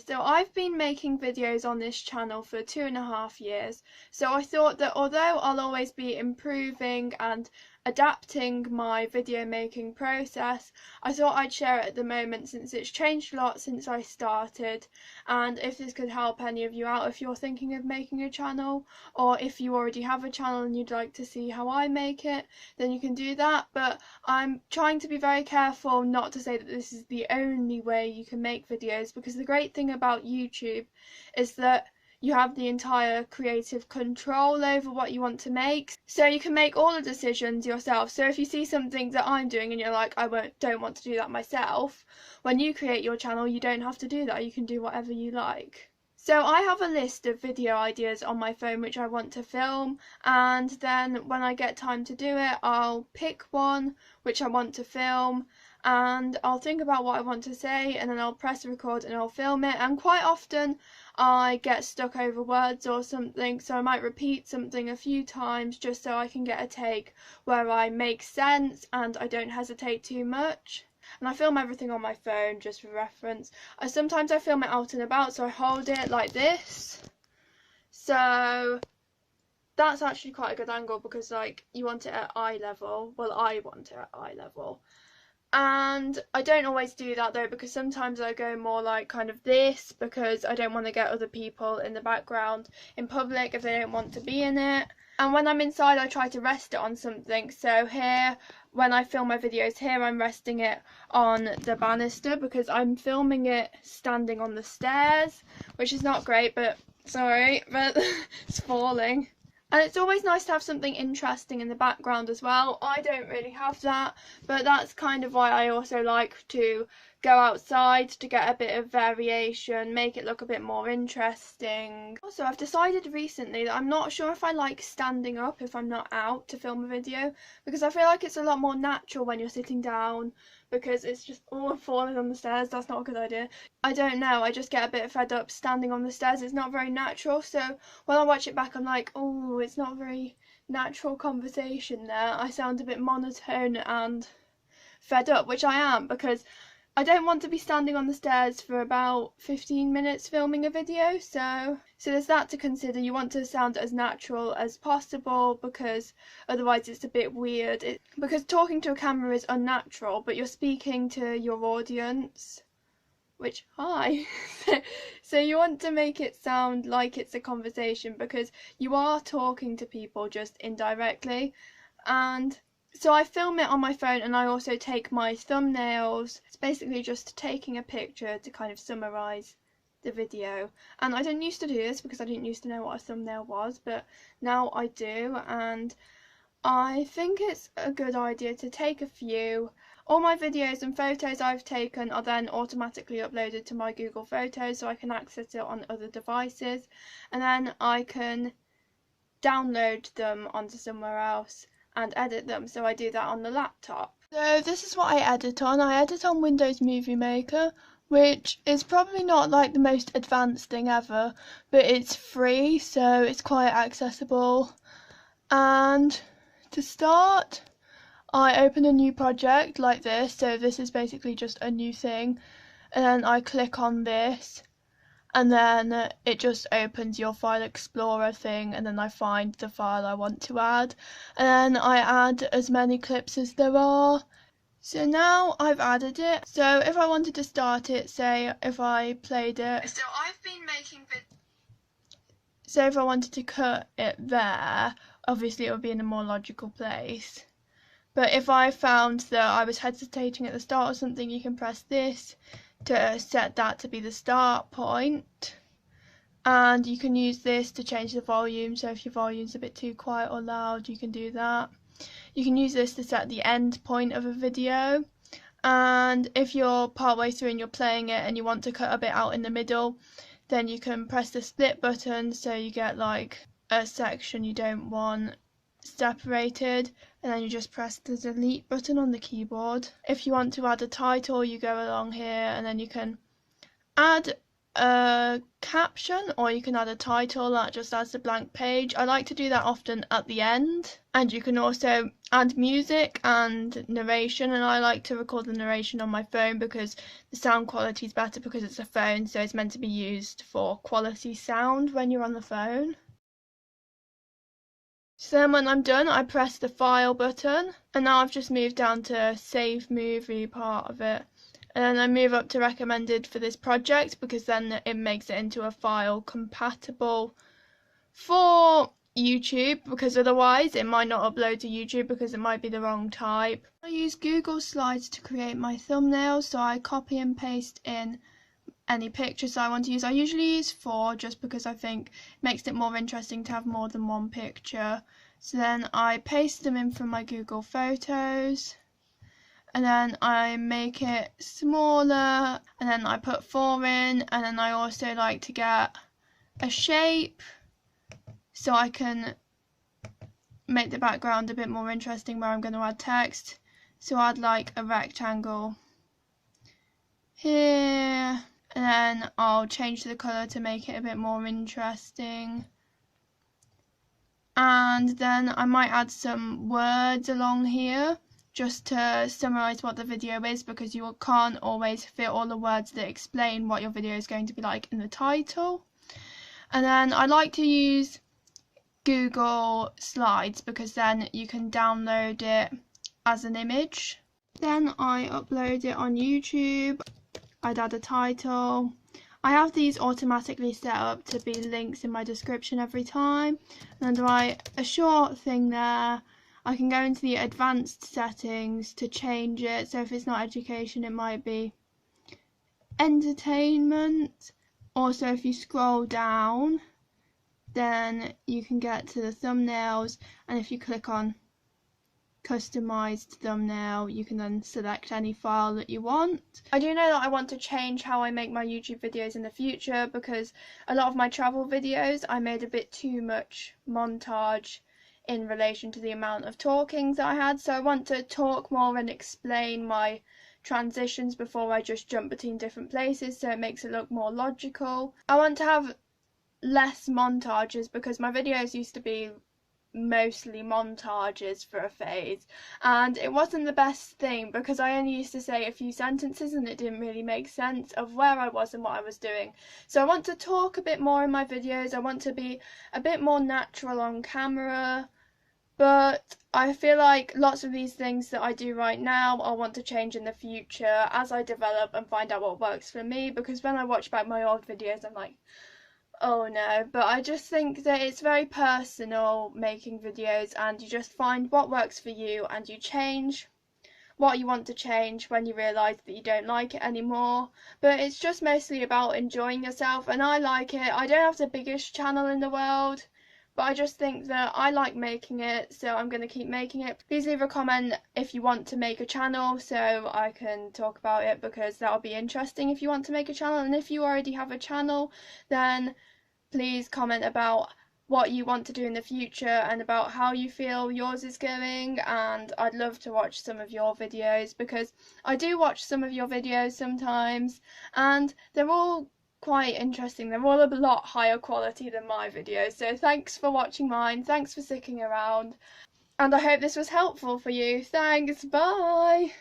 So I've been making videos on this channel for 2.5 years, so I thought that although I'll always be improving and adapting my video making process, I thought I'd share it at the moment since it's changed a lot since I started, and if this could help any of you out if you're thinking of making a channel, or if you already have a channel and you'd like to see how I make it, then you can do that. But I'm trying to be very careful not to say that this is the only way you can make videos, because the great thing about YouTube is that you have the entire creative control over what you want to make, so you can make all the decisions yourself. So if you see something that I'm doing and you're like, don't want to do that myself, when you create your channel you don't have to do that, you can do whatever you like. So I have a list of video ideas on my phone which I want to film, and then when I get time to do it I'll pick one which I want to film, and I'll think about what I want to say, and then I'll press record and I'll film it. And quite often I get stuck over words or something, so I might repeat something a few times just so I can get a take where I make sense and I don't hesitate too much. And I film everything on my phone just for reference. Sometimes I film it out and about, so I hold it like this, so that's actually quite a good angle because like you want it at eye level. Well, I want it at eye level. And I don't always do that though, because sometimes I go more like kind of this, because I don't want to get other people in the background in public if they don't want to be in it. And when I'm inside I try to rest it on something. So here, when I film my videos here, I'm resting it on the banister because I'm filming it standing on the stairs, which is not great, but sorry, but it's falling. And it's always nice to have something interesting in the background as well. I don't really have that, but that's kind of why I also like to go outside to get a bit of variation, make it look a bit more interesting. Also, I've decided recently that I'm not sure if I like standing up if I'm not out to film a video, because I feel like it's a lot more natural when you're sitting down, because it's just all falling on the stairs. That's not a good idea. I don't know, I just get a bit fed up standing on the stairs. It's not very natural, so when I watch it back I'm like, oh, it's not very natural conversation there. I sound a bit monotone and fed up, which I am, because I don't want to be standing on the stairs for about 15 minutes filming a video, so there's that to consider. You want to sound as natural as possible, because otherwise it's a bit weird. Because talking to a camera is unnatural, but you're speaking to your audience, which, hi. So you want to make it sound like it's a conversation, because you are talking to people just indirectly. And so I film it on my phone, and I also take my thumbnails. It's basically just taking a picture to kind of summarise the video. And I didn't used to do this because I didn't used to know what a thumbnail was, but now I do, and I think it's a good idea to take a few. All my videos and photos I've taken are then automatically uploaded to my Google Photos, so I can access it on other devices, and then I can download them onto somewhere else and edit them. So I do that on the laptop. So this is what I edit on. I edit on Windows Movie Maker, which is probably not like the most advanced thing ever, but it's free, so it's quite accessible. And to start, I open a new project like this, so this is basically just a new thing, and then I click on this, and then it just opens your file explorer thing, and then I find the file I want to add, and then I add as many clips as there are. So now I've added it. So if I wanted to start it, say if I played it, so I've been making so if I wanted to cut it there, obviously it would be in a more logical place. But if I found that I was hesitating at the start or something, you can press this to set that to be the start point, and you can use this to change the volume. So if your volume's a bit too quiet or loud, you can do that. You can use this to set the end point of a video, and if you're partway through and you're playing it and you want to cut a bit out in the middle, then you can press the split button, so you get like a section you don't want separated, and then you just press the delete button on the keyboard. If you want to add a title, you go along here, and then you can add a caption, or you can add a title that just adds a blank page. I like to do that often at the end, and you can also add music and narration, and I like to record the narration on my phone because the sound quality is better because it's a phone, so it's meant to be used for quality sound when you're on the phone. So then when I'm done, I press the file button, and now I've just moved down to save movie part of it. And then I move up to recommended for this project because then it makes it into a file compatible for YouTube, because otherwise it might not upload to YouTube because it might be the wrong type. I use Google Slides to create my thumbnails, so I copy and paste in any pictures I want to use. I usually use 4 just because I think it makes it more interesting to have more than one picture. So then I paste them in from my Google Photos, and then I make it smaller, and then I put 4 in, and then I also like to get a shape so I can make the background a bit more interesting where I'm going to add text. So I'd like a rectangle here, and then I'll change the colour to make it a bit more interesting. And then I might add some words along here just to summarise what the video is, because you can't always fit all the words that explain what your video is going to be like in the title. And then I like to use Google Slides because then you can download it as an image. Then I upload it on YouTube. I'd add a title. I have these automatically set up to be links in my description every time, and then write a short thing there. I can go into the advanced settings to change it, so if it's not education it might be entertainment. Also, if you scroll down then you can get to the thumbnails, and if you click on customized thumbnail you can then select any file that you want. I do know that I want to change how I make my YouTube videos in the future, because a lot of my travel videos I made a bit too much montage in relation to the amount of talking that I had, so I want to talk more and explain my transitions before I just jump between different places, so it makes it look more logical. I want to have less montages because my videos used to be mostly montages for a phase, and it wasn't the best thing because I only used to say a few sentences and it didn't really make sense of where I was and what I was doing. So I want to talk a bit more in my videos. I want to be a bit more natural on camera, but I feel like lots of these things that I do right now I want to change in the future as I develop and find out what works for me, because when I watch back my old videos I'm like, oh no. But I just think that it's very personal making videos, and you just find what works for you and you change what you want to change when you realise that you don't like it anymore. But it's just mostly about enjoying yourself, and I like it. I don't have the biggest channel in the world, but I just think that I like making it, so I'm going to keep making it. Please leave a comment if you want to make a channel so I can talk about it, because that'll be interesting if you want to make a channel. And if you already have a channel, then please comment about what you want to do in the future and about how you feel yours is going, and I'd love to watch some of your videos because I do watch some of your videos sometimes and they're all quite interesting. They're all a lot higher quality than my videos, so thanks for watching mine, thanks for sticking around, and I hope this was helpful for you. Thanks, bye!